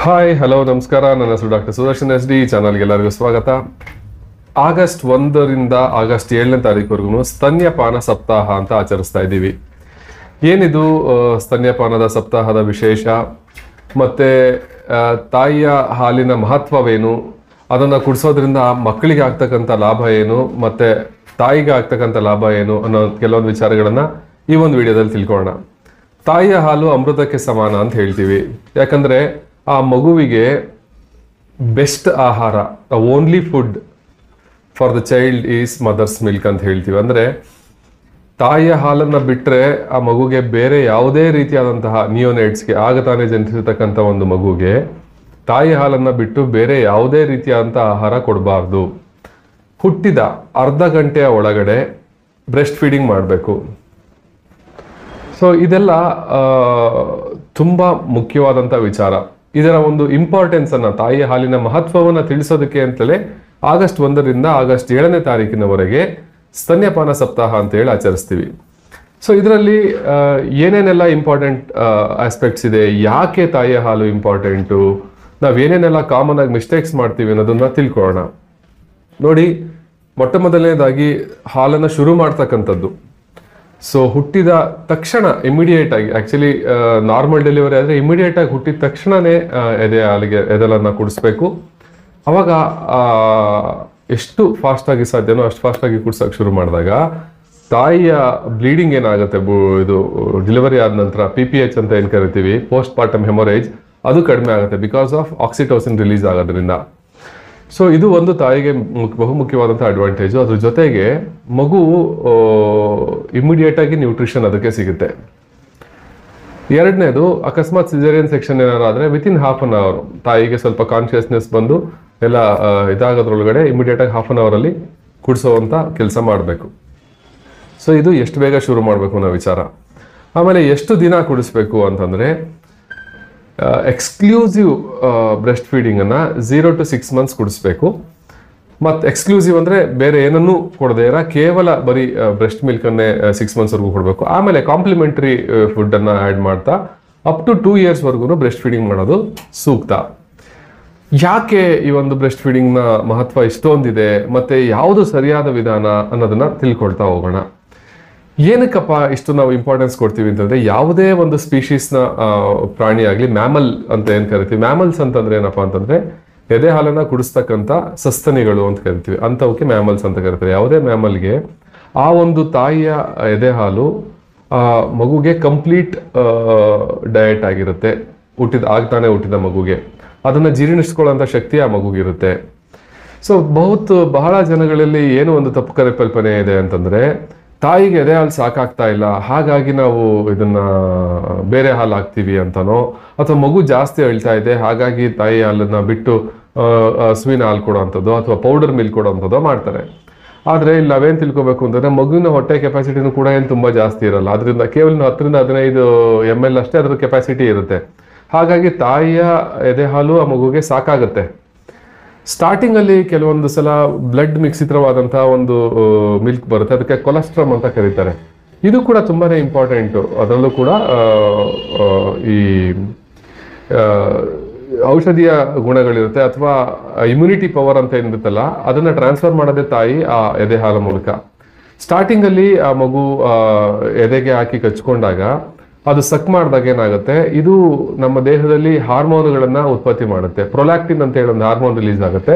Hi hello ನಮಸ್ಕಾರ. ನನ್ನ ಹೆಸರು ಡಾಕ್ಟರ್ ಸುದರ್ಶನ್ SD ಚಾನಲ್ಗೆ ಎಲ್ಲರಿಗೂ ಸ್ವಾಗತ. ಆಗಸ್ಟ್ 1ರಿಂದ ಆಗಸ್ಟ್ 7ನೇ ತಾರೀಕುವರೆಗೂ ಸ್ತನ್ಯಪಾನ ಸಪ್ತಾಹ ಅಂತ ಆಚರಿಸ್ತಾ ಇದ್ದೀವಿ. ಏನಿದು ಸ್ತನ್ಯಪಾನದ ಸಪ್ತಾಹದ ವಿಶೇಷ ಮತ್ತೆ ತಾಯಿಯ ಹಾಲಿನ ಮಹತ್ವವೇನು, ಅದನ್ನು ಕುಡಿಸೋದ್ರಿಂದ ಮಕ್ಕಳಿಗೆ ಆಗ್ತಕ್ಕಂಥ ಲಾಭ ಏನು ಮತ್ತೆ ತಾಯಿಗೆ ಆಗ್ತಕ್ಕಂಥ ಲಾಭ ಏನು ಅನ್ನೋ ಕೆಲವೊಂದು ವಿಚಾರಗಳನ್ನು ಈ ಒಂದು ವಿಡಿಯೋದಲ್ಲಿ ತಿಳ್ಕೊಳ್ಳೋಣ. ತಾಯಿಯ ಹಾಲು ಅಮೃತಕ್ಕೆ ಸಮಾನ ಅಂತ ಹೇಳ್ತೀವಿ. ಯಾಕಂದರೆ ಆ ಮಗುವಿಗೆ ಬೆಸ್ಟ್ ಆಹಾರ, only food for the child is mother's milk ಅಂತ ಹೇಳ್ತೀವಿ. ಅಂದರೆ ತಾಯಿಯ ಹಾಲನ್ನು ಬಿಟ್ಟರೆ ಆ ಮಗುಗೆ ಬೇರೆ ಯಾವುದೇ ರೀತಿಯಾದಂತಹ ನಿಯೋನೇಟ್ಸ್ಗೆ, ಆಗ ತಾನೇ ಜನಿಸಿರ್ತಕ್ಕಂಥ ಒಂದು ಮಗುಗೆ ತಾಯಿ ಹಾಲನ್ನು ಬಿಟ್ಟು ಬೇರೆ ಯಾವುದೇ ರೀತಿಯಾದಂಥ ಆಹಾರ ಕೊಡಬಾರ್ದು. ಹುಟ್ಟಿದ ಅರ್ಧ ಗಂಟೆಯ ಒಳಗಡೆ ಬ್ರೆಸ್ಟ್ ಫೀಡಿಂಗ್ ಮಾಡಬೇಕು. ಸೊ ಇದೆಲ್ಲ ತುಂಬ ಮುಖ್ಯವಾದಂಥ ವಿಚಾರ. ಇದರ ಒಂದು ಇಂಪಾರ್ಟೆನ್ಸನ್ನು, ತಾಯಿಯ ಹಾಲಿನ ಮಹತ್ವವನ್ನು ತಿಳಿಸೋದಕ್ಕೆ ಅಂತಲೇ ಆಗಸ್ಟ್ 1ರಿಂದ ಆಗಸ್ಟ್ 7ನೇ ತಾರೀಕಿನವರೆಗೆ ಸ್ತನ್ಯಪಾನ ಸಪ್ತಾಹ ಅಂತೇಳಿ ಆಚರಿಸ್ತೀವಿ. ಸೊ ಇದರಲ್ಲಿ ಏನೇನೆಲ್ಲ ಇಂಪಾರ್ಟೆಂಟ್ ಆಸ್ಪೆಕ್ಟ್ಸ್ ಇದೆ, ಯಾಕೆ ತಾಯಿಯ ಹಾಲು ಇಂಪಾರ್ಟೆಂಟು, ನಾವೇನೇನೆಲ್ಲ ಕಾಮನ್ ಆಗಿ ಮಿಸ್ಟೇಕ್ಸ್ ಮಾಡ್ತೀವಿ ಅನ್ನೋದನ್ನ ತಿಳ್ಕೊಳ್ಳೋಣ. ನೋಡಿ, ಮೊಟ್ಟ ಮೊದಲನೇದಾಗಿ ಹಾಲನ್ನು ಶುರು ಮಾಡ್ತಕ್ಕಂಥದ್ದು. ಸೊ ಹುಟ್ಟಿದ ತಕ್ಷಣ ಇಮಿಡಿಯೇಟ್ ಆಗಿ, ಆ್ಯಕ್ಚುಲಿ ನಾರ್ಮಲ್ ಡೆಲಿವರಿ ಆದರೆ ಇಮಿಡಿಯೇಟ್ ಆಗಿ ಹುಟ್ಟಿದ ತಕ್ಷಣವೇ ಎದೆಲನ್ನು ಕುಡಿಸ್ಬೇಕು. ಅವಾಗ ಎಷ್ಟು ಫಾಸ್ಟಾಗಿ ಸಾಧ್ಯನೋ ಅಷ್ಟು ಫಾಸ್ಟಾಗಿ ಕುಡ್ಸೋಕೆ ಶುರು ಮಾಡಿದಾಗ ತಾಯಿಯ ಬ್ಲೀಡಿಂಗ್ ಏನಾಗುತ್ತೆ, ಇದು ಡೆಲಿವರಿ ಆದ ನಂತರ PPH ಅಂತ ಏನು ಕರಿತೀವಿ, ಪೋಸ್ಟ್ ಪಾರ್ಟಮ್ ಹೆಮೊರೇಜ್, ಅದು ಕಡಿಮೆ ಆಗುತ್ತೆ ಬಿಕಾಸ್ ಆಫ್ ಆಕ್ಸಿಟೋಸಿನ್ ರಿಲೀಸ್ ಆಗೋದ್ರಿಂದ. ಸೊ ಇದು ಒಂದು ತಾಯಿಗೆ ಬಹುಮುಖ್ಯವಾದಂಥ ಅಡ್ವಾಂಟೇಜು. ಅದ್ರ ಜೊತೆಗೆ ಮಗು ಇಮಿಡಿಯೇಟಾಗಿ ನ್ಯೂಟ್ರಿಷನ್ ಅದಕ್ಕೆ ಸಿಗುತ್ತೆ. ಎರಡನೇದು, ಅಕಸ್ಮಾತ್ ಸಿಜೇರಿಯನ್ ಸೆಕ್ಷನ್ ಏನಾರು ಆದರೆ ವಿತಿನ್ ಹಾಫ್ ಅನ್ ಅವರ್ ತಾಯಿಗೆ ಸ್ವಲ್ಪ ಕಾನ್ಷಿಯಸ್ನೆಸ್ ಬಂದು ಎಲ್ಲ ಇದಾಗೋದ್ರೊಳಗಡೆ ಇಮಿಡಿಯೇಟಾಗಿ ಹಾಫ್ ಅನ್ ಅವರಲ್ಲಿ ಕುಡಿಸೋವಂಥ ಕೆಲಸ ಮಾಡಬೇಕು. ಸೊ ಇದು ಎಷ್ಟು ಬೇಗ ಶುರು ಮಾಡಬೇಕು ಅನ್ನೋ ವಿಚಾರ. ಆಮೇಲೆ ಎಷ್ಟು ದಿನ ಕುಡಿಸ್ಬೇಕು ಅಂತಂದರೆ, ಎಕ್ಸ್ಕ್ಲೂಸಿವ್ ಬ್ರೆಸ್ಟ್ ಫೀಡಿಂಗನ್ನು 0 to 6 months ಕುಡಿಸ್ಬೇಕು. ಮತ್ತು ಎಕ್ಸ್ಕ್ಲೂಸಿವ್ ಅಂದರೆ ಬೇರೆ ಏನನ್ನೂ ಕೊಡದೇ ಇರೋ ಕೇವಲ ಬರೀ ಬ್ರೆಸ್ಟ್ ಮಿಲ್ಕನ್ನೇ 6 monthsವರೆಗೂ ಕೊಡಬೇಕು. ಆಮೇಲೆ ಕಾಂಪ್ಲಿಮೆಂಟ್ರಿ ಫುಡ್ಡನ್ನು ಆ್ಯಡ್ ಮಾಡ್ತಾ ಅಪ್ ಟು 2 yearsವರೆಗೂ ಬ್ರೆಸ್ಟ್ ಫೀಡಿಂಗ್ ಮಾಡೋದು ಸೂಕ್ತ. ಯಾಕೆ ಈ ಒಂದು ಬ್ರೆಸ್ಟ್ ಫೀಡಿಂಗ್ನ ಮಹತ್ವ ಇಷ್ಟೊಂದಿದೆ ಮತ್ತು ಯಾವುದು ಸರಿಯಾದ ವಿಧಾನ ಅನ್ನೋದನ್ನು ತಿಳ್ಕೊಳ್ತಾ ಹೋಗೋಣ. ಏನಕ್ಕಪ್ಪ ಇಷ್ಟು ನಾವು ಇಂಪಾರ್ಟೆನ್ಸ್ ಕೊಡ್ತೀವಿ ಅಂತಂದರೆ, ಯಾವುದೇ ಒಂದು ಸ್ಪೀಶೀಸ್ನ ಪ್ರಾಣಿ ಆಗಲಿ, ಮ್ಯಾಮಲ್ ಅಂತ ಏನು ಕರಿತೀವಿ, ಮ್ಯಾಮಲ್ಸ್ ಅಂತಂದ್ರೆ ಏನಪ್ಪ ಅಂತಂದರೆ ಎದೆ ಹಾಲನ್ನು ಕುಡಿಸ್ತಕ್ಕಂಥ ಸಸ್ತನಿಗಳು ಅಂತ ಕರಿತೀವಿ, ಅಂಥವಕ್ಕೆ ಮ್ಯಾಮಲ್ಸ್ ಅಂತ ಕರಿತಾರೆ. ಯಾವುದೇ ಮ್ಯಾಮಲ್ಗೆ ಆ ಒಂದು ತಾಯಿಯ ಎದೆ ಹಾಲು ಮಗುಗೆ ಕಂಪ್ಲೀಟ್ ಡಯಟ್ ಆಗಿರುತ್ತೆ. ಆಗ್ತಾನೆ ಹುಟ್ಟಿದ ಮಗುಗೆ ಅದನ್ನು ಜೀರ್ಣಿಸ್ಕೊಳ್ಳೋಂಥ ಶಕ್ತಿ ಆ ಮಗುಗಿರುತ್ತೆ. ಸೊ ಬಹಳ ಜನಗಳಲ್ಲಿ ಏನು ಒಂದು ತಪ್ಪು ಕಲ್ಪನೆ ಇದೆ ಅಂತಂದರೆ, ತಾಯಿಗೆ ಎದೆ ಹಾಲು ಸಾಕಾಗ್ತಾ ಇಲ್ಲ, ಹಾಗಾಗಿ ನಾವು ಇದನ್ನ ಬೇರೆ ಹಾಲು ಹಾಕ್ತೀವಿ ಅಂತನೋ, ಅಥವಾ ಮಗು ಜಾಸ್ತಿ ಅಳ್ತಾ ಇದೆ ಹಾಗಾಗಿ ತಾಯಿ ಹಾಲನ್ನ ಬಿಟ್ಟು ಹಸುವಿನ ಹಾಲು ಕೊಡೋವಂಥದ್ದು ಅಥವಾ ಪೌಡರ್ ಮಿಲ್ಕ್ ಕೊಡೋವಂಥದ್ದು ಮಾಡ್ತಾರೆ. ಆದರೆ ಇಲ್ಲಿ ನಾವೇನು ತಿಳ್ಕೊಬೇಕು ಅಂತಂದರೆ, ಮಗುವಿನ ಹೊಟ್ಟೆ ಕೆಪಾಸಿಟಿನೂ ಕೂಡ ಏನು ತುಂಬ ಜಾಸ್ತಿ ಇರಲ್ಲ. ಅದರಿಂದ ಕೇವಲ 10ರಿಂದ 15 ml ಅಷ್ಟೇ ಅದರ ಕೆಪಾಸಿಟಿ ಇರುತ್ತೆ. ಹಾಗಾಗಿ ತಾಯಿಯ ಎದೆ ಹಾಲು ಆ ಮಗುಗೆ ಸಾಕಾಗುತ್ತೆ. ಸ್ಟಾರ್ಟಿಂಗಲ್ಲಿ ಕೆಲವೊಂದು ಸಲ ಬ್ಲಡ್ ಮಿಶ್ರಿತವಾದಂಥ ಒಂದು ಮಿಲ್ಕ್ ಬರುತ್ತೆ, ಅದಕ್ಕೆ ಕೊಲೆಸ್ಟ್ರಾಮ್ ಅಂತ ಕರೀತಾರೆ. ಇದು ಕೂಡ ತುಂಬಾ ಇಂಪಾರ್ಟೆಂಟು. ಅದರಲ್ಲೂ ಕೂಡ ಈ ಔಷಧೀಯ ಗುಣಗಳಿರುತ್ತೆ ಅಥವಾ ಇಮ್ಯುನಿಟಿ ಪವರ್ ಅಂತ ಏನಿರುತ್ತಲ್ಲ, ಅದನ್ನು ಟ್ರಾನ್ಸ್ಫರ್ ಮಾಡೋದೇ ತಾಯಿ ಆ ಎದೆ ಹಾಲ ಮೂಲಕ. ಸ್ಟಾರ್ಟಿಂಗಲ್ಲಿ ಆ ಮಗು ಎದೆಗೆ ಹಾಕಿ ಕಚ್ಕೊಂಡಾಗ ಅದು ಸಕ್ ಮಾಡಿದಾಗ ಏನಾಗುತ್ತೆ, ಇದು ನಮ್ಮ ದೇಹದಲ್ಲಿ ಹಾರ್ಮೋನ್ಗಳನ್ನು ಉತ್ಪತ್ತಿ ಮಾಡುತ್ತೆ. ಪ್ರೊಲ್ಯಾಕ್ಟಿನ್ ಅಂತ ಹೇಳಿ ಒಂದು ಹಾರ್ಮೋನ್ ರಿಲೀಸ್ ಆಗುತ್ತೆ.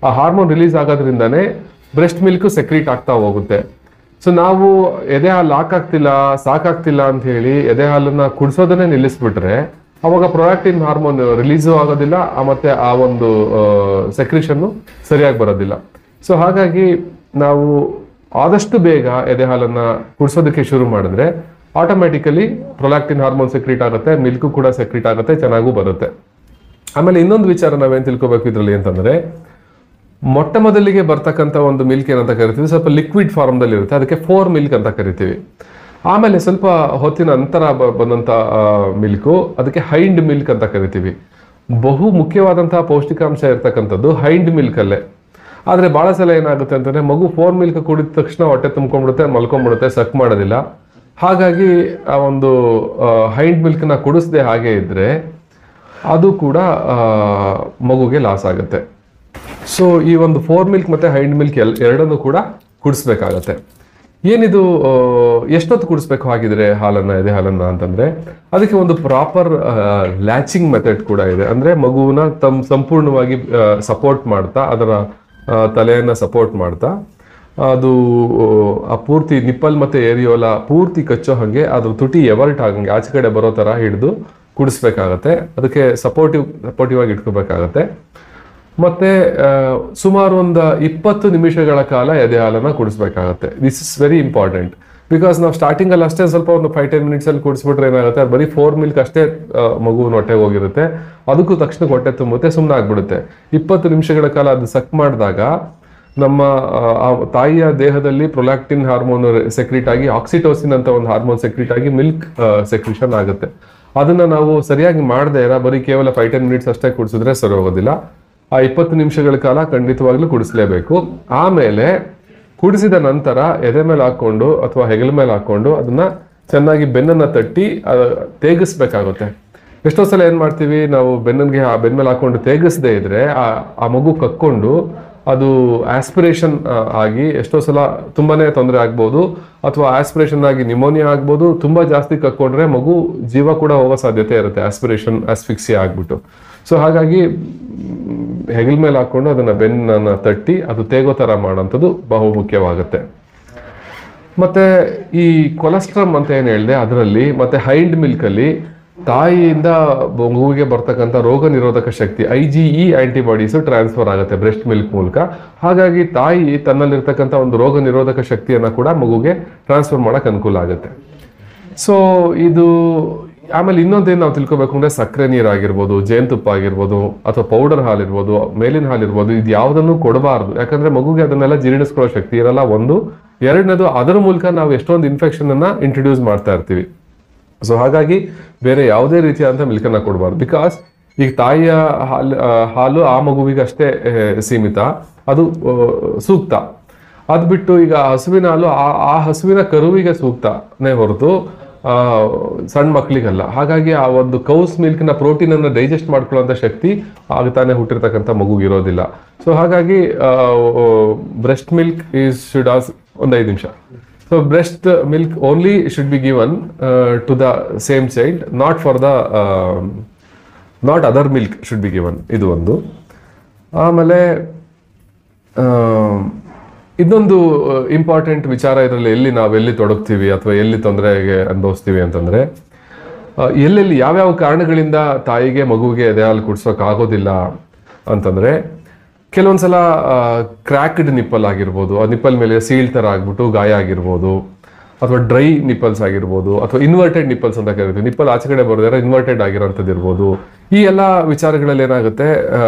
ಆ ಹಾರ್ಮೋನ್ ರಿಲೀಸ್ ಆಗೋದ್ರಿಂದನೇ ಬ್ರೆಸ್ಟ್ ಮಿಲ್ಕ್ ಸೆಕ್ರೀಟ್ ಆಗ್ತಾ ಹೋಗುತ್ತೆ. ಸೊ ನಾವು ಎದೆ ಹಾಲು ಸಾಕಾಗ್ತಿಲ್ಲ ಅಂತ ಹೇಳಿ ಎದೆ ಹಾಲನ್ನು ಕುಡಿಸೋದನ್ನೇ ನಿಲ್ಲಿಸ್ಬಿಟ್ರೆ ಅವಾಗ ಪ್ರೊಲ್ಯಾಕ್ಟಿನ್ ಹಾರ್ಮೋನ್ ರಿಲೀಸು ಆಗೋದಿಲ್ಲ, ಮತ್ತೆ ಆ ಒಂದು ಸೆಕ್ರಿಷನ್ನು ಸರಿಯಾಗಿ ಬರೋದಿಲ್ಲ. ಸೊ ಹಾಗಾಗಿ ನಾವು ಆದಷ್ಟು ಬೇಗ ಎದೆ ಹಾಲನ್ನು ಕುಡಿಸೋದಕ್ಕೆ ಶುರು ಮಾಡಿದ್ರೆ ಆಟೋಮ್ಯಾಟಿಕಲಿ ಪ್ರೊಲ್ಯಾಕ್ಟಿನ್ ಹಾರ್ಮೋನ್ ಸೆಕ್ರೀಟ್ ಆಗುತ್ತೆ, ಮಿಲ್ಕು ಕೂಡ ಸೆಕ್ರೀಟ್ ಆಗುತ್ತೆ, ಚೆನ್ನಾಗೂ ಬರುತ್ತೆ. ಆಮೇಲೆ ಇನ್ನೊಂದು ವಿಚಾರ ನಾವೇನು ತಿಳ್ಕೊಬೇಕು ಇದರಲ್ಲಿ ಅಂತಂದರೆ, ಮೊಟ್ಟ ಮೊದಲಿಗೆ ಬರ್ತಕ್ಕಂಥ ಒಂದು ಮಿಲ್ಕ್ ಏನಂತ ಕರಿತೀವಿ, ಸ್ವಲ್ಪ ಲಿಕ್ವಿಡ್ ಫಾರ್ಮ್ದಲ್ಲಿ ಇರುತ್ತೆ, ಅದಕ್ಕೆ 4 ಮಿಲ್ಕ್ ಅಂತ ಕರಿತೀವಿ. ಆಮೇಲೆ ಸ್ವಲ್ಪ ಹೊತ್ತಿನ ನಂತರ ಬಂದಂಥ ಮಿಲ್ಕು ಅದಕ್ಕೆ ಹೈಂಡ್ ಮಿಲ್ಕ್ ಅಂತ ಕರಿತೀವಿ. ಬಹು ಮುಖ್ಯವಾದಂತಹ ಪೌಷ್ಟಿಕಾಂಶ ಇರ್ತಕ್ಕಂಥದ್ದು ಹೈಂಡ್ ಮಿಲ್ಕಲ್ಲೇ. ಆದರೆ ಭಾಳ ಸಲ ಏನಾಗುತ್ತೆ ಅಂತಂದರೆ, ಮಗು 4 ಮಿಲ್ಕ್ ಕುಡಿದ ತಕ್ಷಣ ಹೊಟ್ಟೆ ತುಂಬ್ಕೊಂಡ್ಬಿಡುತ್ತೆ, ಮಲ್ಕೊಂಡ್ಬಿಡುತ್ತೆ, ಸಕ್ ಮಾಡೋದಿಲ್ಲ. ಹಾಗಾಗಿ ಆ ಒಂದು ಹೈಂಡ್ ಮಿಲ್ಕ್ನ ಕುಡಿಸದೆ ಹಾಗೆ ಇದ್ದರೆ ಅದು ಕೂಡ ಮಗುಗೆ ಲಾಸ್ ಆಗುತ್ತೆ. ಸೊ ಈ ಒಂದು ಫೋರ್ ಮಿಲ್ಕ್ ಮತ್ತು ಹೈಂಡ್ ಮಿಲ್ಕ್ ಎರಡನ್ನೂ ಕೂಡ ಕುಡಿಸ್ಬೇಕಾಗತ್ತೆ. ಏನಿದು ಎಷ್ಟೊತ್ತು ಕುಡಿಸ್ಬೇಕು ಹಾಗಿದ್ರೆ ಎದೆ ಹಾಲನ್ನು ಅಂತಂದರೆ, ಅದಕ್ಕೆ ಒಂದು ಪ್ರಾಪರ್ ಲ್ಯಾಚಿಂಗ್ ಮೆಥಡ್ ಕೂಡ ಇದೆ. ಅಂದರೆ ಮಗುವನ್ನ ಸಂಪೂರ್ಣವಾಗಿ ಸಪೋರ್ಟ್ ಮಾಡ್ತಾ, ಅದರ ತಲೆಯನ್ನು ಸಪೋರ್ಟ್ ಮಾಡ್ತಾ, ಅದು ಆ ಪೂರ್ತಿ ನಿಪ್ಪಲ್ ಮತ್ತು ಏರಿಯೋಲ ಪೂರ್ತಿ ಕಚ್ಚೋ ಹಾಗೆ ಅದ್ರ ತುಟಿ ಎವರ್ಟ್ ಆಗಂಗೆ ಆಚೆ ಕಡೆ ಬರೋ ಥರ ಹಿಡಿದು ಕುಡಿಸ್ಬೇಕಾಗತ್ತೆ. ಅದಕ್ಕೆ ಸಪೋರ್ಟಿವ್ ಆಗಿ ಇಟ್ಕೋಬೇಕಾಗತ್ತೆ. ಮತ್ತು ಸುಮಾರು ಒಂದು 20 ನಿಮಿಷಗಳ ಕಾಲ ಎದೆ ಹಾಲನ್ನು ಕುಡಿಸ್ಬೇಕಾಗತ್ತೆ. This is very important. Because ನಾವು ಸ್ಟಾರ್ಟಿಂಗಲ್ಲಿ ಅಷ್ಟೇ ಸ್ವಲ್ಪ ಒಂದು 5-10 ಮಿನಿಟ್ಸಲ್ಲಿ ಕುಡಿಸ್ಬಿಟ್ರೆ ಏನಾಗುತ್ತೆ, ಅದು ಬರೀ 4 ಮಿಲ್ಕ್ ಅಷ್ಟೇ ಮಗುವಿನ ಹೊಟ್ಟೆಗೆ ಹೋಗಿರುತ್ತೆ. ಅದಕ್ಕೂ ತಕ್ಷಣ ಹೊಟ್ಟೆ ತುಂಬುತ್ತೆ, ಸುಮ್ಮನೆ ಆಗ್ಬಿಡುತ್ತೆ. 20 ನಿಮಿಷಗಳ ಕಾಲ ಅದು ಸಕ್ ಮಾಡಿದಾಗ ನಮ್ಮ ತಾಯಿಯ ದೇಹದಲ್ಲಿ ಪ್ರೊಲ್ಯಾಕ್ಟಿನ್ ಹಾರ್ಮೋನ್ ಸೆಕ್ರೀಟ್ ಆಗಿ ಆಕ್ಸಿಟೋಸಿನ್ ಅಂತ ಒಂದು ಹಾರ್ಮೋನ್ ಸೆಕ್ರೀಟ್ ಆಗಿ ಮಿಲ್ಕ್ ಸೆಕ್ರಿಷನ್ ಆಗುತ್ತೆ. ಅದನ್ನು ನಾವು ಸರಿಯಾಗಿ ಮಾಡದೇ ಬರೀ ಕೇವಲ 5-10 ಮಿನಿಟ್ಸ್ ಅಷ್ಟೇ ಕುಡಿಸಿದ್ರೆ ಸರಿ ಹೋಗೋದಿಲ್ಲ. ಆ 20 ನಿಮಿಷಗಳ ಕಾಲ ಖಂಡಿತವಾಗ್ಲೂ ಕುಡಿಸ್ಲೇಬೇಕು. ಆಮೇಲೆ ಕುಡಿಸಿದ ನಂತರ ಎದೆ ಮೇಲೆ ಹಾಕ್ಕೊಂಡು ಅಥವಾ ಹೆಗಲ ಮೇಲೆ ಹಾಕ್ಕೊಂಡು ಅದನ್ನ ಚೆನ್ನಾಗಿ ಬೆನ್ನನ್ನು ತಟ್ಟಿ ತೇಗಿಸ್ಬೇಕಾಗುತ್ತೆ. ಎಷ್ಟೋ ಸಲ ಏನು ಮಾಡ್ತೀವಿ ನಾವು, ಬೆನ್ನ ಮೇಲೆ ಹಾಕ್ಕೊಂಡು ತೇಗಿಸದೇ ಇದ್ರೆ ಆ ಮಗು ಕಕ್ಕೊಂಡು ಅದು ಆಸ್ಪಿರೇಷನ್ ಆಗಿ ಎಷ್ಟೋ ಸಲ ತುಂಬಾನೇ ತೊಂದರೆ ಆಗ್ಬೋದು, ಅಥವಾ ಆಸ್ಪಿರೇಷನ್ ಆಗಿ ನಿಮೋನಿಯಾ ಆಗ್ಬೋದು. ತುಂಬ ಜಾಸ್ತಿ ಕಕ್ಕೊಂಡ್ರೆ ಮಗು ಜೀವ ಕೂಡ ಹೋಗೋ ಸಾಧ್ಯತೆ ಇರುತ್ತೆ, ಆಸ್ಫಿಕ್ಸಿಯಾ ಆಗ್ಬಿಟ್ಟು. ಸೊ ಹಾಗಾಗಿ ಹೆಗಲ ಮೇಲೆ ಹಾಕ್ಕೊಂಡು ಅದನ್ನು ಬೆನ್ನನ್ನು ತಟ್ಟಿ ಅದು ತೇಗೋ ಥರ ಮಾಡೋಂಥದ್ದು ಬಹು ಮುಖ್ಯವಾಗುತ್ತೆ. ಮತ್ತು ಈ ಕೊಲೆಸ್ಟ್ರಮ್ ಅಂತ ಏನು ಹೇಳಿದೆ ಅದರಲ್ಲಿ, ಮತ್ತು ಹೈಂಡ್ ಮಿಲ್ಕಲ್ಲಿ ತಾಯಿಯಿಂದ ಮಗುವಿಗೆ ಬರ್ತಕ್ಕಂಥ ರೋಗ ನಿರೋಧಕ ಶಕ್ತಿ IgE ಆಂಟಿಬಾಡೀಸು ಟ್ರಾನ್ಸ್ಫರ್ ಆಗುತ್ತೆ ಬ್ರೆಸ್ಟ್ ಮಿಲ್ಕ್ ಮೂಲಕ. ಹಾಗಾಗಿ ತಾಯಿ ತನ್ನಲ್ಲಿರ್ತಕ್ಕಂಥ ಒಂದು ರೋಗ ನಿರೋಧಕ ಶಕ್ತಿಯನ್ನು ಕೂಡ ಮಗುಗೆ ಟ್ರಾನ್ಸ್ಫರ್ ಮಾಡೋಕೆ ಅನುಕೂಲ ಆಗುತ್ತೆ. ಸೊ ಇದು ಆಮೇಲೆ ಇನ್ನೊಂದೇನು ನಾವು ತಿಳ್ಕೊಬೇಕು ಅಂದರೆ, ಸಕ್ಕರೆ ನೀರು ಆಗಿರ್ಬೋದು, ಜೇನುತುಪ್ಪ ಆಗಿರ್ಬೋದು, ಅಥವಾ ಪೌಡರ್ ಹಾಲಿರ್ಬೋದು, ಮೇಲಿನ ಹಾಲಿರ್ಬೋದು, ಇದು ಯಾವುದನ್ನು ಕೊಡಬಾರ್ದು. ಯಾಕಂದರೆ ಮಗುಗೆ ಅದನ್ನೆಲ್ಲ ಜೀರ್ಣಿಸ್ಕೊಳ್ಳೋ ಶಕ್ತಿ ಇರಲ್ಲ, ಒಂದು. ಎರಡನೇದು, ಅದರ ಮೂಲಕ ನಾವು ಎಷ್ಟೊಂದು ಇನ್ಫೆಕ್ಷನನ್ನು ಇಂಟ್ರೊಡ್ಯೂಸ್ ಮಾಡ್ತಾ ಇರ್ತೀವಿ. ಸೊ ಹಾಗಾಗಿ ಬೇರೆ ಯಾವುದೇ ರೀತಿಯಾದಂಥ ಮಿಲ್ಕನ್ನು ಕೊಡಬಾರ್ದು. ಬಿಕಾಸ್ ಈಗ ತಾಯಿಯ ಹಾಲು ಆ ಮಗುವಿಗೆ ಅಷ್ಟೇ ಸೀಮಿತ, ಅದು ಸೂಕ್ತ. ಅದು ಬಿಟ್ಟು ಈಗ ಹಸುವಿನ ಹಾಲು ಆ ಹಸುವಿನ ಕರುವಿಗೆ ಸೂಕ್ತನೇ ಹೊರತು ಸಣ್ಣ ಮಕ್ಕಳಿಗಲ್ಲ. ಹಾಗಾಗಿ ಆ ಒಂದು ಕೌಸ್ ಮಿಲ್ಕ್ನ ಪ್ರೋಟೀನನ್ನು ಡೈಜೆಸ್ಟ್ ಮಾಡ್ಕೊಳ್ಳೋಂಥ ಶಕ್ತಿ ಆಗ ತಾನೇ ಹುಟ್ಟಿರ್ತಕ್ಕಂಥ ಮಗುಗೆ ಇರೋದಿಲ್ಲ. ಸೊ ಹಾಗಾಗಿ ಬ್ರೆಸ್ಟ್ ಮಿಲ್ಕ್ ಶುಡ್ ಒಂದು 5 ನಿಮಿಷ. So breast milk only should be given to the same child, not other milk should be given. ಇದು ಒಂದು. ಆಮೇಲೆ ಇದೊಂದು ಇಂಪಾರ್ಟೆಂಟ್ ವಿಚಾರ ಇದರಲ್ಲಿ, ನಾವೆಲ್ಲಿ ತೊಡಗ್ತೀವಿ ಅಥವಾ ಎಲ್ಲಿ ತೊಂದರೆಗೆ ಅನುಭವಿಸ್ತೀವಿ ಅಂತಂದರೆ, ಎಲ್ಲೆಲ್ಲಿ ಯಾವ್ಯಾವ ಕಾರಣಗಳಿಂದ ತಾಯಿಗೆ ಮಗುವಿಗೆ ಎದೆ ಹಾಲು ಕುಡಿಸೋಕ್ಕಾಗೋದಿಲ್ಲ ಅಂತಂದರೆ, ಕೆಲವೊಂದ್ಸಲ ಕ್ರ್ಯಾಕ್ಡ್ ನಿಪ್ಪಲ್ ಆಗಿರ್ಬೋದು, ಆ ನಿಪ್ಪಲ್ ಮೇಲೆ ಸೀಲ್ ಥರ ಆಗ್ಬಿಟ್ಟು ಗಾಯ ಆಗಿರ್ಬೋದು, ಅಥವಾ ಡ್ರೈ ನಿಪ್ಪಲ್ಸ್ ಆಗಿರ್ಬೋದು, ಅಥವಾ ಇನ್ವರ್ಟೆಡ್ ನಿಪ್ಪಲ್ಸ್ ಅಂತ ಕರಿತೀವಿ. ನಿಪ್ಪಲ್ ಆಚೆ ಕಡೆ ಬರೋದಾದ್ರೆ ಇನ್ವರ್ಟೆಡ್ ಆಗಿರೋಂಥದ್ದು ಇರ್ಬೋದು. ಈ ಎಲ್ಲ ವಿಚಾರಗಳಲ್ಲಿ ಏನಾಗುತ್ತೆ,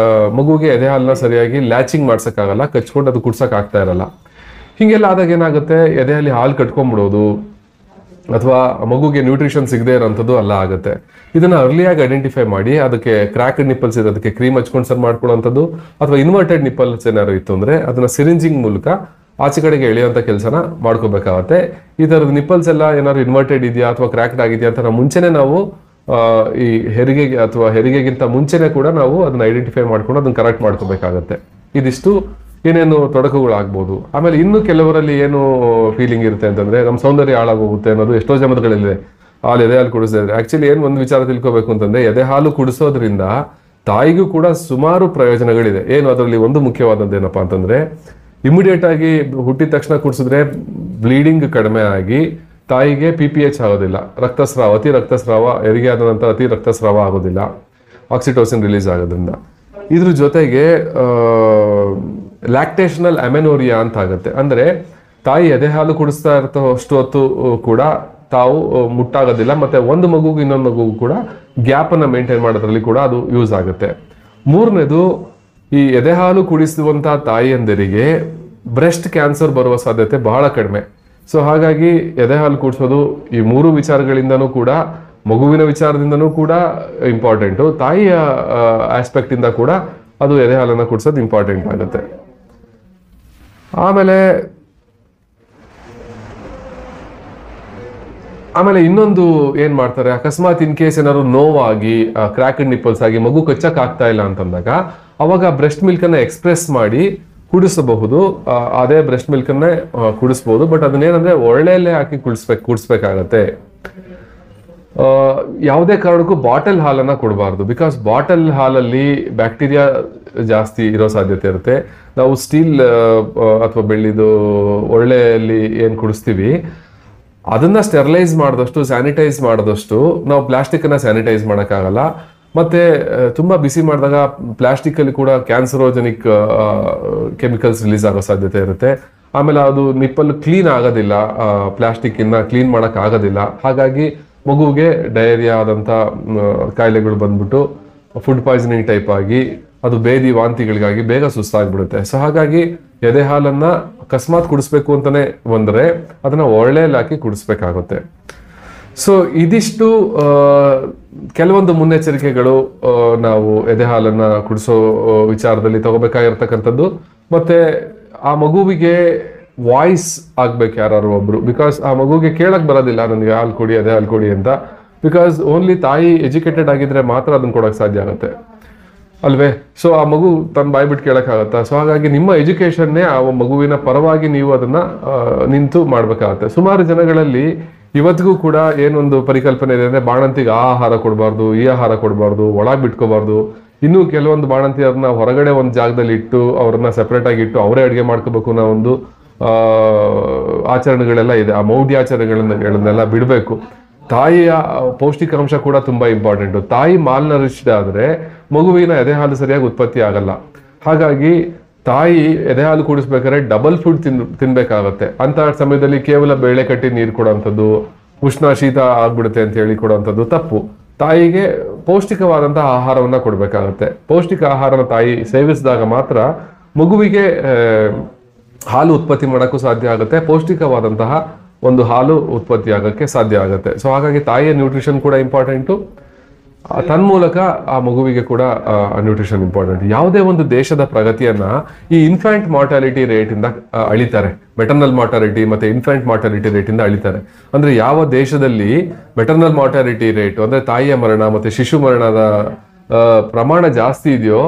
ಮಗುವಿಗೆ ಎದೆ ಹಾಲನ್ನ ಸರಿಯಾಗಿ ಲ್ಯಾಚಿಂಗ್ ಮಾಡ್ಸೋಕ್ಕಾಗಲ್ಲ, ಕಚ್ಕೊಂಡು ಅದು ಕುಡ್ಸೋಕೆ ಆಗ್ತಾ ಇರಲ್ಲ. ಹೀಗೆಲ್ಲ ಆದಾಗ ಏನಾಗುತ್ತೆ, ಎದೆಯಲ್ಲಿ ಹಾಲು ಕಟ್ಕೊಂಡ್ಬಿಡೋದು, ಅಥವಾ ಮಗುಗೆ ನ್ಯೂಟ್ರಿಷನ್ ಸಿಗದೆ ಇರೋಂಥದ್ದು ಎಲ್ಲ ಆಗುತ್ತೆ. ಇದನ್ನು ಅರ್ಲಿಯಾಗಿ ಐಡೆಂಟಿಫೈ ಮಾಡಿ ಅದಕ್ಕೆ ಕ್ರ್ಯಾಕ್ಡ್ ನಿಪ್ಪಲ್ಸ್ ಇದೆ ಅದಕ್ಕೆ ಕ್ರೀಮ್ ಹಚ್ಕೊಂಡು ಸರ್ ಮಾಡ್ಕೊಳ್ಳೋಂಥದ್ದು, ಅಥವಾ ಇನ್ವರ್ಟೆಡ್ ನಿಪ್ಪಲ್ಸ್ ಏನಾದ್ರು ಇತ್ತು ಅಂದರೆ ಅದನ್ನು ಸಿರಿಂಜಿಂಗ್ ಮೂಲಕ ಆಚೆ ಕಡೆಗೆ ಎಳೆಯುವಂಥ ಕೆಲಸನ ಮಾಡ್ಕೋಬೇಕಾಗತ್ತೆ. ಈ ಥರದ ನಿಪ್ಪಲ್ಸ್ ಎಲ್ಲ ಏನಾದ್ರು ಇನ್ವರ್ಟೆಡ್ ಇದೆಯಾ ಅಥವಾ ಕ್ರ್ಯಾಕ್ಡ್ ಆಗಿದೆಯಾ ಅಂತ ಮುಂಚೆನೇ ನಾವು ಈ ಹೆರಿಗೆಗೆ ಅಥವಾ ಹೆರಿಗೆಗಿಂತ ಮುಂಚೆನೇ ಕೂಡ ನಾವು ಅದನ್ನ ಐಡೆಂಟಿಫೈ ಮಾಡ್ಕೊಂಡು ಅದನ್ನ ಕರೆಕ್ಟ್ ಮಾಡ್ಕೋಬೇಕಾಗತ್ತೆ. ಇದಿಷ್ಟು ಏನೇನು ತೊಡಕುಗಳಾಗ್ಬೋದು. ಆಮೇಲೆ ಇನ್ನು ಕೆಲವರಲ್ಲಿ ಏನು ಫೀಲಿಂಗ್ ಇರುತ್ತೆ ಅಂತಂದ್ರೆ, ನಮ್ಮ ಸೌಂದರ್ಯ ಹಾಳಾಗೋಗುತ್ತೆ ಅನ್ನೋದು ಎಷ್ಟೋ ಜನಗಳಿದೆ. ಎದೆ ಹಾಲು ಕುಡಿಸಿದ್ರೆ ಆಕ್ಚುಲಿ ಏನು ಒಂದು ವಿಚಾರ ತಿಳ್ಕೊಬೇಕು ಅಂತಂದ್ರೆ, ಎದೆ ಹಾಲು ಕುಡಿಸೋದ್ರಿಂದ ತಾಯಿಗೂ ಕೂಡ ಸುಮಾರು ಪ್ರಯೋಜನಗಳಿದೆ. ಏನು ಅದರಲ್ಲಿ ಒಂದು ಮುಖ್ಯವಾದದ್ದು ಏನಪ್ಪಾ ಅಂತಂದ್ರೆ, ಇಮಿಡಿಯೇಟ್ ಆಗಿ ಹುಟ್ಟಿದ ತಕ್ಷಣ ಕುಡಿಸಿದ್ರೆ ಬ್ಲೀಡಿಂಗ್ ಕಡಿಮೆ ಆಗಿ ತಾಯಿಗೆ PPH ಆಗೋದಿಲ್ಲ, ರಕ್ತಸ್ರಾವ, ಅತಿ ರಕ್ತಸ್ರಾವ, ಹೆರಿಗೆ ಆದ ನಂತರ ಅತಿ ರಕ್ತಸ್ರಾವ ಆಗೋದಿಲ್ಲ, ಆಕ್ಸಿಟೋಸಿನ್ ರಿಲೀಸ್ ಆಗೋದ್ರಿಂದ. ಇದ್ರ ಜೊತೆಗೆ ಲ್ಯಾಕ್ಟೇಷನಲ್ ಅಮೆನೋರಿಯಾ ಅಂತ ಆಗುತ್ತೆ. ಅಂದ್ರೆ ತಾಯಿ ಎದೆ ಹಾಲು ಕುಡಿಸ್ತಾ ಇರ್ತಷ್ಟು ಹೊತ್ತು ಕೂಡ ತಾವು ಮುಟ್ಟಾಗೋದಿಲ್ಲ, ಮತ್ತೆ ಒಂದು ಮಗುಗೂ ಇನ್ನೊಂದು ಮಗುಗೂ ಕೂಡ ಗ್ಯಾಪ್ ಅನ್ನ ಮೇಂಟೈನ್ ಮಾಡೋದ್ರಲ್ಲಿ ಕೂಡ ಅದು ಯೂಸ್ ಆಗುತ್ತೆ. ಮೂರನೇದು, ಈ ಎದೆ ಹಾಲು ಕುಡಿಸುವಂತ ತಾಯಿಯಂದರಿಗೆ ಬ್ರೆಸ್ಟ್ ಕ್ಯಾನ್ಸರ್ ಬರುವ ಸಾಧ್ಯತೆ ಬಹಳ ಕಡಿಮೆ. ಸೊ ಹಾಗಾಗಿ ಎದೆ ಹಾಲು ಕುಡಿಸೋದು ಈ ಮೂರು ವಿಚಾರಗಳಿಂದನೂ ಕೂಡ, ಮಗುವಿನ ವಿಚಾರದಿಂದನೂ ಕೂಡ ಇಂಪಾರ್ಟೆಂಟು, ತಾಯಿಯ ಆಸ್ಪೆಕ್ಟ್ ಇಂದ ಕೂಡ ಅದು ಎದೆ ಹಾಲನ್ನು ಕುಡಿಸೋದು ಇಂಪಾರ್ಟೆಂಟ್ ಆಗುತ್ತೆ. ಆಮೇಲೆ ಆಮೇಲೆ ಇನ್ನೊಂದು ಏನ್ ಮಾಡ್ತಾರೆ, ಅಕಸ್ಮಾತ್ ಇನ್ ಕೇಸ್ ಏನಾದ್ರು ನೋವಾಗಿ ಕ್ರ್ಯಾಕ್ಡ್ ನಿಪ್ಪಲ್ಸ್ ಆಗಿ ಮಗು ಕಚ್ಚಕ್ ಆಗ್ತಾ ಇಲ್ಲ ಅಂತಂದಾಗ ಅವಾಗ ಬ್ರೆಸ್ಟ್ ಮಿಲ್ಕ್ ಅನ್ನ ಎಕ್ಸ್ಪ್ರೆಸ್ ಮಾಡಿ ಕುಡಿಸಬಹುದು. ಅದೇ ಬ್ರೆಸ್ಟ್ ಮಿಲ್ಕ್ ಅನ್ನೇ ಕುಡಿಸ್ಬೋದು. ಬಟ್ ಅದನ್ನೇನಂದ್ರೆ ಒಳ್ಳೆಯಲ್ಲೇ ಹಾಕಿ ಕುಡಿಸ್ಬೇಕಾಗತ್ತೆ. ಯಾವುದೇ ಕಾರಣಕ್ಕೂ ಬಾಟಲ್ ಹಾಲನ್ನ ಕೊಡಬಾರ್ದು. ಬಿಕಾಸ್ ಬಾಟಲ್ ಹಾಲಲ್ಲಿ ಬ್ಯಾಕ್ಟೀರಿಯಾ ಜಾಸ್ತಿ ಇರೋ ಸಾಧ್ಯತೆ ಇರುತ್ತೆ. ನಾವು ಸ್ಟೀಲ್ ಅಥವಾ ಬೆಳ್ಳಿದು ಒಳ್ಳೆಯಲ್ಲಿ ಏನ್ ಕುಡಿಸ್ತೀವಿ ಅದನ್ನ ಸ್ಟೆರಿಲೈಸ್ ಮಾಡಿದಷ್ಟು, ಸ್ಯಾನಿಟೈಸ್ ಮಾಡಿದಷ್ಟು ನಾವು ಪ್ಲಾಸ್ಟಿಕ್ ಅನ್ನ ಸ್ಯಾನಿಟೈಸ್ ಮಾಡೋಕ್ಕಾಗಲ್ಲ. ಮತ್ತೆ ತುಂಬಾ ಬಿಸಿ ಮಾಡಿದಾಗ ಪ್ಲಾಸ್ಟಿಕ್ ಅಲ್ಲಿ ಕೂಡ ಕ್ಯಾನ್ಸರೋಜೆನಿಕ್ ಕೆಮಿಕಲ್ಸ್ ರಿಲೀಸ್ ಆಗೋ ಸಾಧ್ಯತೆ ಇರುತ್ತೆ. ಆಮೇಲೆ ಅದು ನಿಪ್ಪಲ್ ಕ್ಲೀನ್ ಆಗೋದಿಲ್ಲ, ಪ್ಲಾಸ್ಟಿಕ್ ಇಂದ ಕ್ಲೀನ್ ಮಾಡಕ್ ಆಗೋದಿಲ್ಲ. ಹಾಗಾಗಿ ಮಗುವಿಗೆ ಡಯರಿಯಾ ಆದಂತ ಕಾಯಿಲೆಗಳು ಬಂದ್ಬಿಟ್ಟು ಫುಡ್ ಪಾಯ್ಸನಿಂಗ್ ಟೈಪ್ ಆಗಿ ಅದು ಬೇದಿ ವಾಂತಿಗಳಿಗಾಗಿ ಬೇಗ ಸುಸ್ತಾಗ್ಬಿಡುತ್ತೆ. ಸೊ ಹಾಗಾಗಿ ಎದೆ ಹಾಲನ್ನ ಅಕಸ್ಮಾತ್ ಕುಡಿಸ್ಬೇಕು ಅಂತಾನೆ ಬಂದ್ರೆ ಅದನ್ನ ಒಳ್ಳೆಯಲ್ಲಿ ಹಾಕಿ ಕುಡಿಸ್ಬೇಕಾಗುತ್ತೆ. ಸೊ ಇದಿಷ್ಟು ಕೆಲವೊಂದು ಮುನ್ನೆಚ್ಚರಿಕೆಗಳು ನಾವು ಎದೆ ಹಾಲನ್ನ ಕುಡಿಸೋ ವಿಚಾರದಲ್ಲಿ ತಗೋಬೇಕಾಗಿರ್ತಕ್ಕಂಥದ್ದು. ಮತ್ತೆ ಆ ಮಗುವಿಗೆ ವಾಯ್ಸ್ ಆಗ್ಬೇಕು ಯಾರು ಒಬ್ರು. ಬಿಕಾಸ್ ಆ ಮಗುಗೆ ಕೇಳಕ್ ಬರೋದಿಲ್ಲ ನನಗೆ ಹಾಲು ಕೊಡಿ, ಅದೇ ಹಾಲು ಕೊಡಿ ಅಂತ. ಬಿಕಾಸ್ ಓನ್ಲಿ ತಾಯಿ ಎಜುಕೇಟೆಡ್ ಆಗಿದ್ರೆ ಮಾತ್ರ ಅದನ್ನ ಕೊಡಕ್ ಸಾಧ್ಯ ಆಗುತ್ತೆ ಅಲ್ವೇ. ಸೊ ಆ ಮಗು ತನ್ನ ಬಾಯ್ಬಿಟ್ಟು ಕೇಳಕ್ಕಾಗತ್ತಾ? ಸೊ ಹಾಗಾಗಿ ನಿಮ್ಮ ಎಜುಕೇಶನ್ನೇ ಆ ಮಗುವಿನ ಪರವಾಗಿ ನೀವು ಅದನ್ನ ನಿಂತು ಮಾಡ್ಬೇಕಾಗತ್ತೆ. ಸುಮಾರು ಜನಗಳಲ್ಲಿ ಇವತ್ತಿಗೂ ಕೂಡ ಏನೊಂದು ಪರಿಕಲ್ಪನೆ ಇದೆ ಅಂದ್ರೆ ಬಾಣಂತಿಗೆ ಆ ಆಹಾರ ಕೊಡಬಾರ್ದು, ಈ ಆಹಾರ ಕೊಡಬಾರ್ದು, ಒಳಗ್ ಬಿಟ್ಕೋಬಾರ್ದು. ಇನ್ನು ಕೆಲವೊಂದು ಬಾಣಂತಿಯರನ್ನ ಹೊರಗಡೆ ಒಂದು ಜಾಗದಲ್ಲಿ ಇಟ್ಟು ಅವ್ರನ್ನ ಸೆಪರೇಟ್ ಆಗಿ ಇಟ್ಟು ಅವರೇ ಅಡುಗೆ ಮಾಡ್ಕೋಬೇಕು ಅನ್ನೋ ಒಂದು ಆಚರಣೆಗಳೆಲ್ಲ ಇದೆ. ಆ ಮೌಢ್ಯಾಚರಣೆಗಳನ್ನೆಲ್ಲ ಬಿಡಬೇಕು. ತಾಯಿಯ ಪೌಷ್ಟಿಕಾಂಶ ಕೂಡ ತುಂಬಾ ಇಂಪಾರ್ಟೆಂಟ್. ತಾಯಿ ಮಾಲ್ ನರಿಶ್ಡ್ ಆದ್ರೆ ಮಗುವಿನ ಎದೆ ಹಾಲು ಸರಿಯಾಗಿ ಉತ್ಪತ್ತಿ ಆಗಲ್ಲ. ಹಾಗಾಗಿ ತಾಯಿ ಎದೆ ಹಾಲು ಕುಡಿಸ್ಬೇಕಾದ್ರೆ ಡಬಲ್ ಫುಡ್ ತಿನ್ಬೇಕಾಗತ್ತೆ. ಅಂತ ಸಮಯದಲ್ಲಿ ಕೇವಲ ಬೇಳೆ ಕಟ್ಟಿ ನೀರು ಕೊಡುವಂಥದ್ದು, ಉಷ್ಣ ಶೀತ ಆಗ್ಬಿಡುತ್ತೆ ಅಂತ ಹೇಳಿ ಕೊಡುವಂಥದ್ದು ತಪ್ಪು. ತಾಯಿಗೆ ಪೌಷ್ಟಿಕವಾದಂತಹ ಆಹಾರವನ್ನ ಕೊಡ್ಬೇಕಾಗತ್ತೆ. ಪೌಷ್ಟಿಕ ಆಹಾರನ ತಾಯಿ ಸೇವಿಸಿದಾಗ ಮಾತ್ರ ಮಗುವಿಗೆ ಹಾಲು ಉತ್ಪತ್ತಿ ಮಾಡೋಕ್ಕೂ ಸಾಧ್ಯ ಆಗುತ್ತೆ, ಪೌಷ್ಟಿಕವಾದಂತಹ ಒಂದು ಹಾಲು ಉತ್ಪತ್ತಿ ಆಗಕ್ಕೆ ಸಾಧ್ಯ ಆಗುತ್ತೆ. ಸೊ ಹಾಗಾಗಿ ತಾಯಿಯ ನ್ಯೂಟ್ರಿಷನ್ ಕೂಡ ಇಂಪಾರ್ಟೆಂಟು, ತನ್ಮೂಲಕ ಆ ಮಗುವಿಗೆ ಕೂಡ ನ್ಯೂಟ್ರಿಷನ್ ಇಂಪಾರ್ಟೆಂಟ್. ಯಾವುದೇ ಒಂದು ದೇಶದ ಪ್ರಗತಿಯನ್ನ ಈ ಇನ್ಫ್ಯಾಂಟ್ ಮಾರ್ಟಾಲಿಟಿ ರೇಟ್ ಇಂದ ಅಳಿತಾರೆ. ಮೆಟರ್ನಲ್ ಮಾರ್ಟಾಲಿಟಿ ಮತ್ತೆ ಇನ್ಫ್ಯಾಂಟ್ ಮಾರ್ಟಾಲಿಟಿ ರೇಟ್ ಇಂದ ಅಳಿತಾರೆ. ಅಂದ್ರೆ ಯಾವ ದೇಶದಲ್ಲಿ ಮೆಟರ್ನಲ್ ಮಾರ್ಟಾಲಿಟಿ ರೇಟ್ ಅಂದ್ರೆ ತಾಯಿಯ ಮರಣ ಮತ್ತೆ ಶಿಶು ಮರಣದ ಪ್ರಮಾಣ ಜಾಸ್ತಿ ಇದೆಯೋ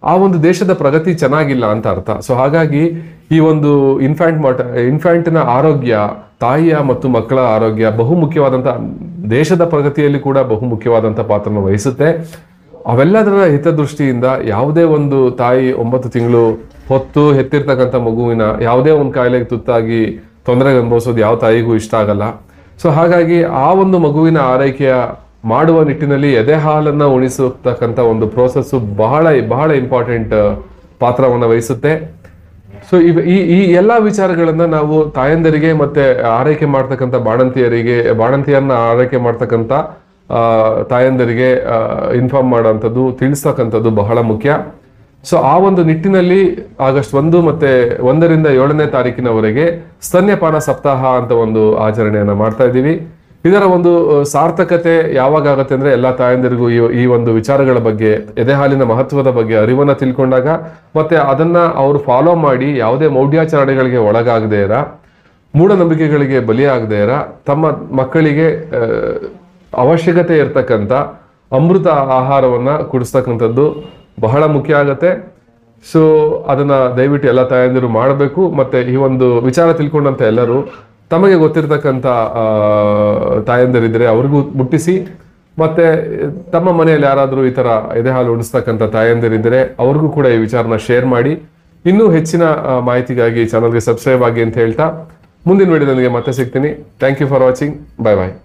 ಆ ಒಂದು ದೇಶದ ಪ್ರಗತಿ ಚೆನ್ನಾಗಿಲ್ಲ ಅಂತ ಅರ್ಥ. ಸೊ ಹಾಗಾಗಿ ಈ ಒಂದು ಇನ್ಫ್ಯಾಂಟ್ನ ಆರೋಗ್ಯ, ತಾಯಿಯ ಮತ್ತು ಮಕ್ಕಳ ಆರೋಗ್ಯ ಬಹು ಮುಖ್ಯವಾದಂತಹ, ದೇಶದ ಪ್ರಗತಿಯಲ್ಲಿ ಕೂಡ ಬಹು ಮುಖ್ಯವಾದಂತಹ ಪಾತ್ರನ ವಹಿಸುತ್ತೆ. ಅವೆಲ್ಲದರ ಹಿತದೃಷ್ಟಿಯಿಂದ ಯಾವುದೇ ಒಂದು ತಾಯಿ 9 ತಿಂಗಳು ಹೊತ್ತು ಹೆತ್ತಿರ್ತಕ್ಕಂಥ ಮಗುವಿನ ಯಾವುದೇ ಒಂದು ಕಾಯಿಲೆಗೆ ತುತ್ತಾಗಿ ತೊಂದರೆಗೆ ಅನುಭವಿಸೋದು ಯಾವ ತಾಯಿಗೂ ಇಷ್ಟ ಆಗಲ್ಲ. ಸೊ ಹಾಗಾಗಿ ಆ ಒಂದು ಮಗುವಿನ ಆರೈಕೆಯ ಮಾಡುವ ನಿಟ್ಟಿನಲ್ಲಿ ಎದೆ ಹಾಲನ್ನ ಉಣಿಸತಕ್ಕಂಥ ಒಂದು ಪ್ರೋಸೆಸ್ ಬಹಳ ಬಹಳ ಇಂಪಾರ್ಟೆಂಟ್ ಪಾತ್ರವನ್ನು ವಹಿಸುತ್ತೆ. ಸೊ ಈ ಎಲ್ಲಾ ವಿಚಾರಗಳನ್ನ ನಾವು ತಾಯಂದರಿಗೆ ಮತ್ತೆ ಆರೈಕೆ ಮಾಡ್ತಕ್ಕಂಥ ಬಾಣಂತಿಯರನ್ನ ಆರೈಕೆ ಮಾಡ್ತಕ್ಕಂಥ ತಾಯಂದರಿಗೆ ಇನ್ಫಾರ್ಮ್ ಮಾಡೋಂಥದ್ದು, ತಿಳಿಸ್ತಕ್ಕಂಥದ್ದು ಬಹಳ ಮುಖ್ಯ. ಸೊ ಆ ಒಂದು ನಿಟ್ಟಿನಲ್ಲಿ ಆಗಸ್ಟ್ 1 ಮತ್ತೆ 1ರಿಂದ 7ನೇ ತಾರೀಕಿನವರೆಗೆ ಸ್ತನ್ಯಪಾನ ಸಪ್ತಾಹ ಅಂತ ಒಂದು ಆಚರಣೆಯನ್ನ ಮಾಡ್ತಾ ಇದ್ದೀವಿ. ಇದರ ಒಂದು ಸಾರ್ಥಕತೆ ಯಾವಾಗ ಆಗುತ್ತೆ ಅಂದ್ರೆ ಎಲ್ಲಾ ತಾಯಂದಿರಿಗೂ ಈ ಒಂದು ವಿಚಾರಗಳ ಬಗ್ಗೆ, ಎದೆ ಹಾಲಿನ ಮಹತ್ವದ ಬಗ್ಗೆ ಅರಿವನ್ನ ತಿಳ್ಕೊಂಡಾಗ, ಮತ್ತೆ ಅದನ್ನ ಅವರು ಫಾಲೋ ಮಾಡಿ ಯಾವುದೇ ಮೌಢ್ಯಾಚರಣೆಗಳಿಗೆ ಒಳಗಾಗದೇ ಇರ, ಮೂಢನಂಬಿಕೆಗಳಿಗೆ ಬಲಿಯಾಗದೇ ಇರ, ತಮ್ಮ ಮಕ್ಕಳಿಗೆ ಅವಶ್ಯಕತೆ ಇರ್ತಕ್ಕಂಥ ಅಮೃತ ಆಹಾರವನ್ನ ಕುಡಿಸ್ತಕ್ಕಂಥದ್ದು ಬಹಳ ಮುಖ್ಯ ಆಗತ್ತೆ. ಸೊ ಅದನ್ನ ದಯವಿಟ್ಟು ಎಲ್ಲ ತಾಯಂದಿರು ಮಾಡಬೇಕು. ಮತ್ತೆ ಈ ಒಂದು ವಿಚಾರ ತಿಳ್ಕೊಂಡಂತ ಎಲ್ಲರೂ ತಮಗೆ ಗೊತ್ತಿರ್ತಕ್ಕಂಥ ತಾಯಂದಿರಿದ್ರೆ ಅವ್ರಿಗೂ ಮುಟ್ಟಿಸಿ, ಮತ್ತೆ ತಮ್ಮ ಮನೆಯಲ್ಲಿ ಯಾರಾದರೂ ಈ ತರ ಎದೆ ಹಾಲು ಉಣಿಸ್ತಕ್ಕಂಥ ತಾಯಂದಿರಿದ್ರೆ ಅವ್ರಿಗೂ ಕೂಡ ಈ ವಿಚಾರನ ಶೇರ್ ಮಾಡಿ. ಇನ್ನೂ ಹೆಚ್ಚಿನ ಮಾಹಿತಿಗಾಗಿ ಚಾನಲ್ಗೆ ಸಬ್ಸ್ಕ್ರೈಬ್ ಆಗಿ ಅಂತ ಹೇಳ್ತಾ ಮುಂದಿನ ವಿಡಿಯೋದೊಂದಿಗೆ ಮತ್ತೆ ಸಿಗ್ತೀನಿ. Thank you for watching. Bye bye.